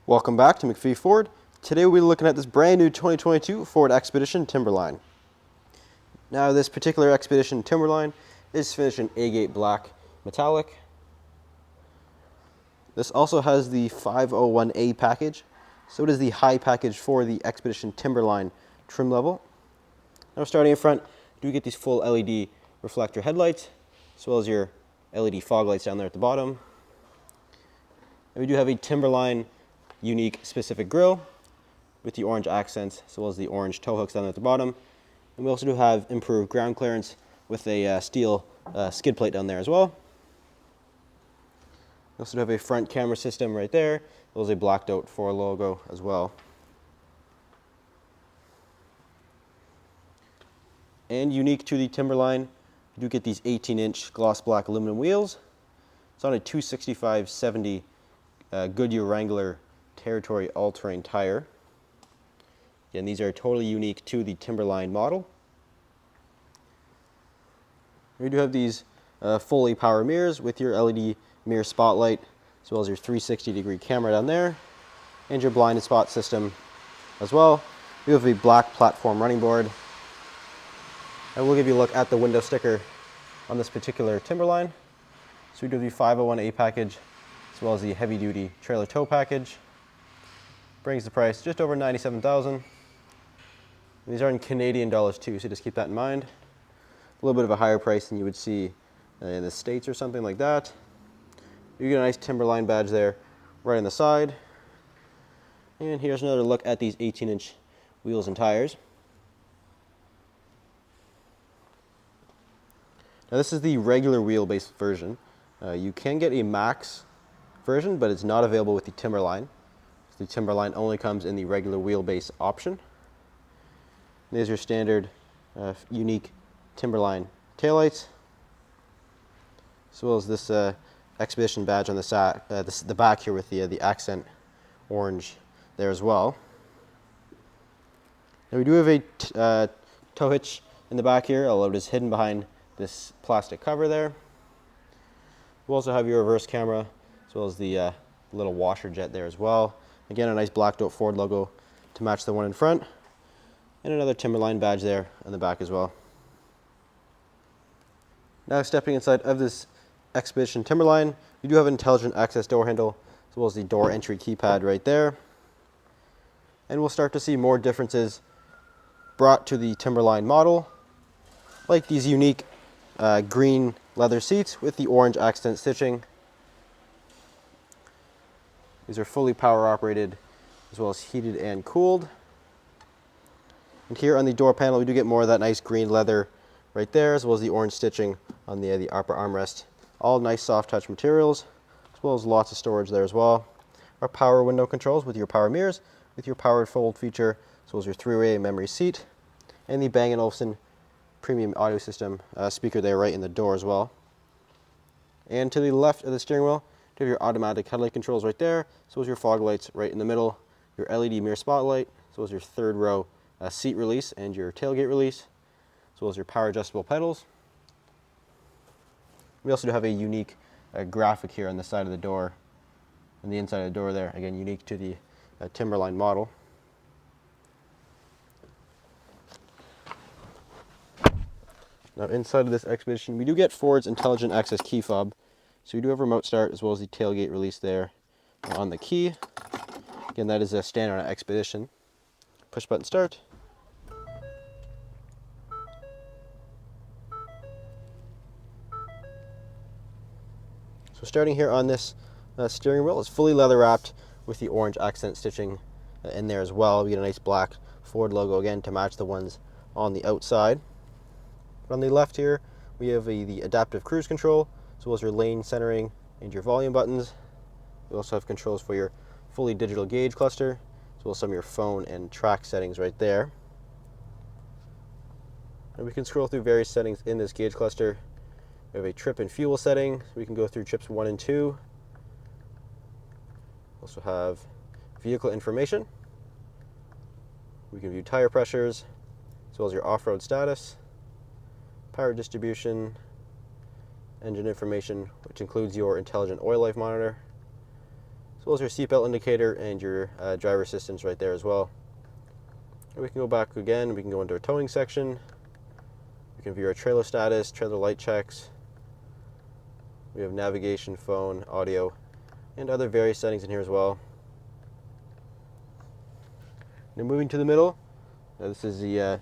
Welcome back to MacPhee Ford. Today we'll be looking at this brand new 2022 Ford Expedition Timberline. Now this particular Expedition Timberline is finished in Agate black metallic. This also has the 501A package, so it is the high package for the Expedition Timberline trim level. Now starting in front, you do get these full LED reflector headlights, as well as your LED fog lights down there at the bottom. And we do have a Timberline unique specific grille with the orange accents, as well as the orange tow hooks down there at the bottom. And we also do have improved ground clearance with a steel skid plate down there as well. We also have a front camera system right there, as well as a blacked out Ford logo as well. And unique to the Timberline, you do get these 18-inch gloss black aluminum wheels. It's on a 265/70 Goodyear Wrangler Territory all-terrain tire. Again, these are totally unique to the Timberline model. We do have these fully power mirrors with your LED mirror spotlight, as well as your 360-degree camera down there, and your blind spot system as well. We have a black platform running board. And we'll give you a look at the window sticker on this particular Timberline. So we do the 501A package, as well as the heavy-duty trailer tow package. Brings the price just over $97,000. These are in Canadian dollars too, so just keep that in mind. A little bit of a higher price than you would see in the States or something like that. You get a nice Timberline badge there right on the side. And here's another look at these 18-inch wheels and tires. Now this is the regular wheelbase version. You can get a max version, but it's not available with the Timberline. The Timberline only comes in the regular wheelbase option. There's your standard unique Timberline taillights, as well as this Expedition badge on the back here with the accent orange there as well. Now we do have a tow hitch in the back here, although it is hidden behind this plastic cover there. We also have your reverse camera, as well as the little washer jet there as well. Again, a nice blacked out Ford logo to match the one in front, and another Timberline badge there on the back as well. Now stepping inside of this Expedition Timberline, we do have an intelligent access door handle, as well as the door entry keypad right there. And we'll start to see more differences brought to the Timberline model, like these unique green leather seats with the orange accent stitching. These are fully power operated, as well as heated and cooled. And here on the door panel, we do get more of that nice green leather right there, as well as the orange stitching on the upper armrest. All nice soft touch materials, as well as lots of storage there as well. Our power window controls with your power mirrors, with your powered fold feature, as well as your 3-way memory seat, and the Bang & Olufsen premium audio system speaker there right in the door as well. And to the left of the steering wheel, you have your automatic headlight controls right there, as well as your fog lights right in the middle, your LED mirror spotlight, as well as your third row seat release and your tailgate release, as well as your power adjustable pedals. We also do have a unique graphic here on the side of the door, and the inside of the door there, again unique to the Timberline model. Now inside of this Expedition, we do get Ford's intelligent access key fob. So we do have remote start, as well as the tailgate release there on the key. Again, that is a standard on Expedition. Push button start. So starting here on this steering wheel, it's fully leather wrapped with the orange accent stitching in there as well. We get a nice black Ford logo again to match the ones on the outside. But on the left here, we have the adaptive cruise control, as well as your lane centering and your volume buttons. We also have controls for your fully digital gauge cluster, as well as some of your phone and track settings right there. And we can scroll through various settings in this gauge cluster. We have a trip and fuel setting, so we can go through trips 1 and 2. We also have vehicle information. We can view tire pressures, as well as your off-road status, power distribution, engine information, which includes your intelligent oil life monitor, as well as your seatbelt indicator and your driver assistance right there as well. And we can go back again, we can go into our towing section. We can view our trailer status, trailer light checks. We have navigation, phone, audio, and other various settings in here as well. Now moving to the middle, this is the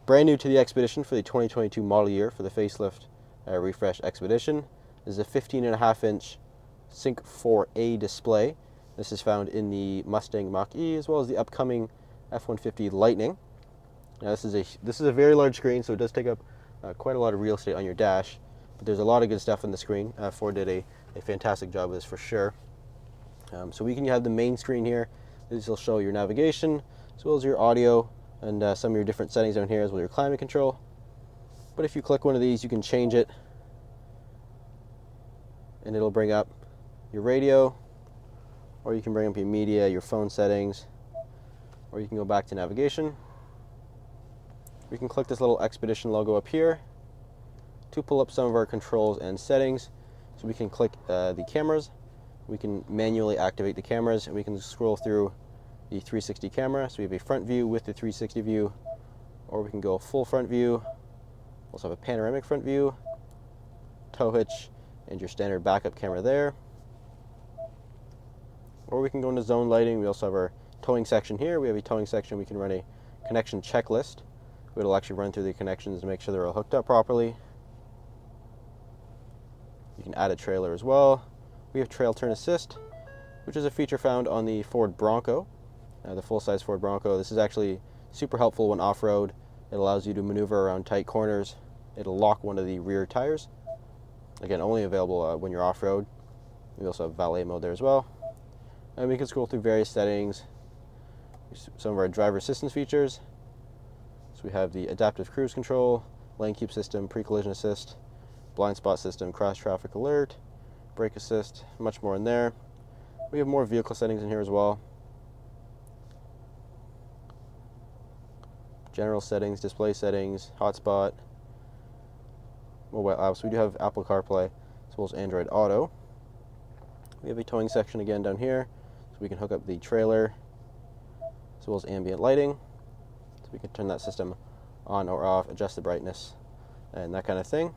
brand new to the Expedition for the 2022 model year for the facelift refresh Expedition. This is a 15.5-inch Sync 4A display. This is found in the Mustang Mach-E as well as the upcoming F-150 Lightning. Now this is a very large screen, so it does take up quite a lot of real estate on your dash. But there's a lot of good stuff on the screen. Ford did a fantastic job with this for sure. So we can have the main screen here. This will show your navigation as well as your audio and some of your different settings down here as well as your climate control. But if you click one of these, you can change it and it'll bring up your radio, or you can bring up your media, your phone settings, or you can go back to navigation. We can click this little Expedition logo up here to pull up some of our controls and settings. So we can click the cameras, we can manually activate the cameras, and we can scroll through the 360 camera. So we have a front view with the 360 view, or we can go full front view. We also have a panoramic front view, tow hitch, and your standard backup camera there. Or we can go into zone lighting. We also have our towing section here. We have a towing section. We can run a connection checklist. It'll actually run through the connections to make sure they're all hooked up properly. You can add a trailer as well. We have Trail Turn Assist, which is a feature found on the Ford Bronco, the full-size Ford Bronco. This is actually super helpful when off-road. It allows you to maneuver around tight corners. It'll lock one of the rear tires. Again, only available when you're off-road. We also have valet mode there as well. And we can scroll through various settings, some of our driver assistance features. So we have the adaptive cruise control, lane keep system, pre-collision assist, blind spot system, cross traffic alert, brake assist, much more in there. We have more vehicle settings in here as well. General settings, display settings, hotspot, mobile apps. We do have Apple CarPlay as well as Android Auto. We have a towing section again down here, so we can hook up the trailer as well as ambient lighting. So we can turn that system on or off, adjust the brightness, and that kind of thing.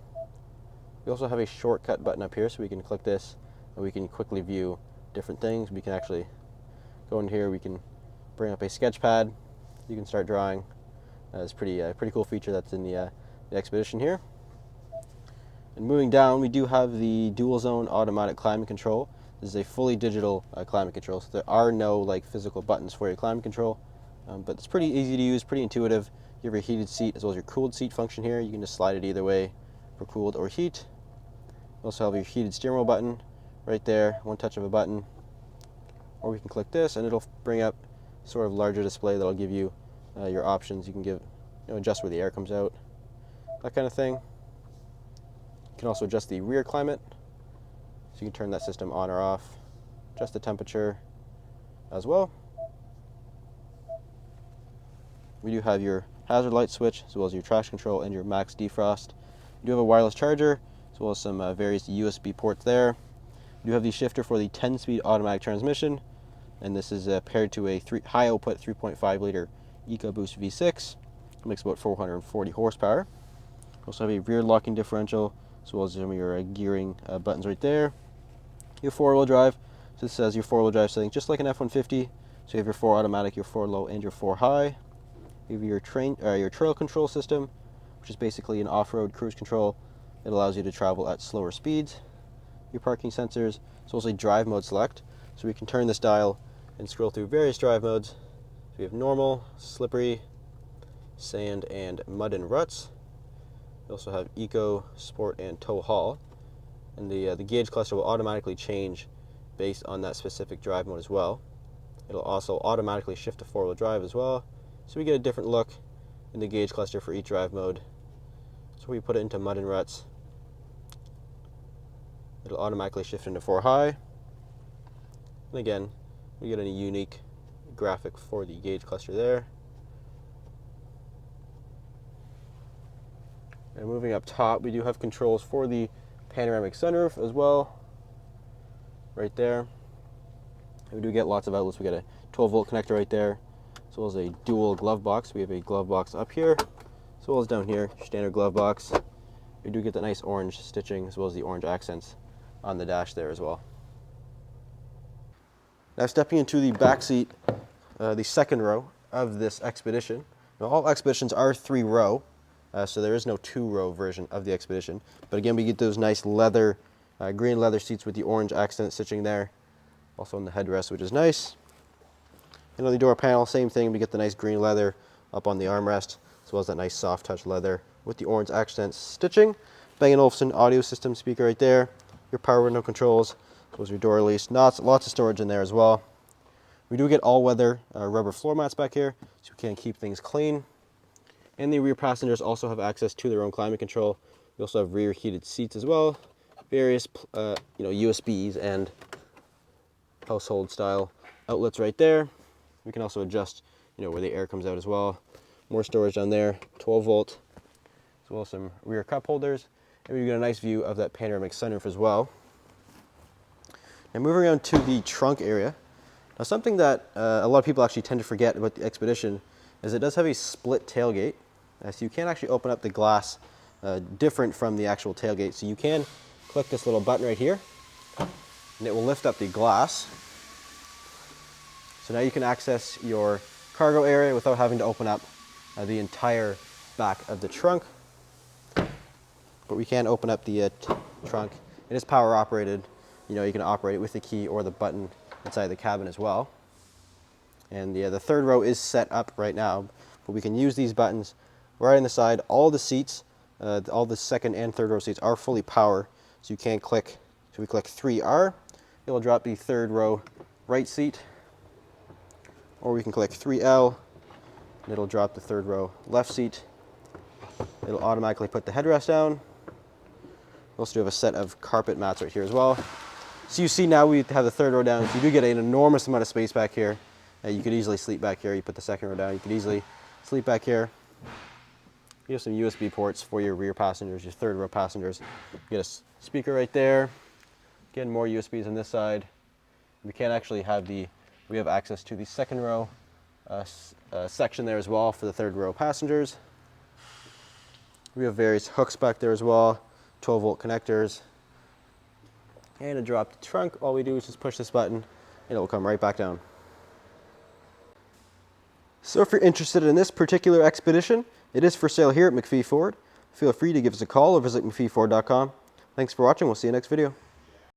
We also have a shortcut button up here, so we can click this and we can quickly view different things. We can actually go in here, we can bring up a sketch pad, you can start drawing. It's pretty cool feature that's in the Expedition here. And moving down, we do have the dual zone automatic climate control. This is a fully digital climate control, so there are no physical buttons for your climate control, but it's pretty easy to use, pretty intuitive. You have your heated seat as well as your cooled seat function here. You can just slide it either way for cooled or heat. You also have your heated steering wheel button right there, one touch of a button. Or we can click this and it'll bring up sort of larger display that'll give you your options. You can adjust where the air comes out, that kind of thing. You can also adjust the rear climate, so you can turn that system on or off, adjust the temperature as well. We do have your hazard light switch as well as your traction control and your max defrost. You do have a wireless charger as well as some various USB ports there. You do have the shifter for the 10-speed automatic transmission, and this is paired to a high output 3.5 liter EcoBoost V6. It makes about 440 horsepower. Also have a rear locking differential as well as some of your gearing buttons right there. Your 4-wheel drive, so this says your 4-wheel drive settings just like an F-150. So you have your 4 automatic, your 4 low, and your 4 high. You have your trail control system, which is basically an off-road cruise control. It allows you to travel at slower speeds. Your parking sensors, as well as a drive mode select. So we can turn this dial and scroll through various drive modes. So we have normal, slippery, sand, and mud and ruts. We also have eco, sport, and tow haul. And the gauge cluster will automatically change based on that specific drive mode as well. It'll also automatically shift to 4-wheel drive as well. So we get a different look in the gauge cluster for each drive mode. So we put it into mud and ruts. It'll automatically shift into 4 high. And again, we get a unique graphic for the gauge cluster there. And moving up top, we do have controls for the panoramic sunroof as well, right there. We do get lots of outlets. We got a 12-volt connector right there, as well as a dual glove box. We have a glove box up here, as well as down here, standard glove box. We do get the nice orange stitching, as well as the orange accents on the dash there as well. Now stepping into the back seat, the second row of this Expedition. Now all Expeditions are 3-row, so there is no 2-row version of the Expedition. But again, we get those nice leather, green leather seats with the orange accent stitching there. Also on the headrest, which is nice. And on the door panel, same thing. We get the nice green leather up on the armrest, as well as that nice soft touch leather with the orange accent stitching. Bang & Olufsen audio system speaker right there. Your power window controls. Those are your door release. Lots of storage in there as well. We do get all-weather rubber floor mats back here, so we can keep things clean. And the rear passengers also have access to their own climate control. We also have rear heated seats as well. Various USBs and household style outlets right there. We can also adjust where the air comes out as well. More storage down there, 12-volt, as well as some rear cup holders. And we get a nice view of that panoramic sunroof as well. Now moving on to the trunk area. Now something that a lot of people actually tend to forget about the Expedition is it does have a split tailgate. So you can actually open up the glass different from the actual tailgate. So you can click this little button right here, and it will lift up the glass. So now you can access your cargo area without having to open up the entire back of the trunk. But we can open up the trunk. It is power operated. You can operate it with the key or the button inside the cabin as well. And the third row is set up right now, but we can use these buttons right on the side. All the seats, all the second and third row seats are fully power. So you can click, so we click 3R, it will drop the third row right seat. Or we can click 3L, and it'll drop the third row left seat. It'll automatically put the headrest down. We also do have a set of carpet mats right here as well. So you see now we have the third row down. If you do get an enormous amount of space back here, you could easily sleep back here. You put the second row down, you could easily sleep back here. You have some USB ports for your rear passengers, your third row passengers. You get a speaker right there. Again, more USBs on this side. We can actually have we have access to the second row section there as well for the third row passengers. We have various hooks back there as well, 12-volt connectors. And to drop the trunk, all we do is just push this button and it will come right back down. So if you're interested in this particular Expedition, it is for sale here at MacPhee Ford. Feel free to give us a call or visit MacPheeFord.com. Thanks for watching. We'll see you next video.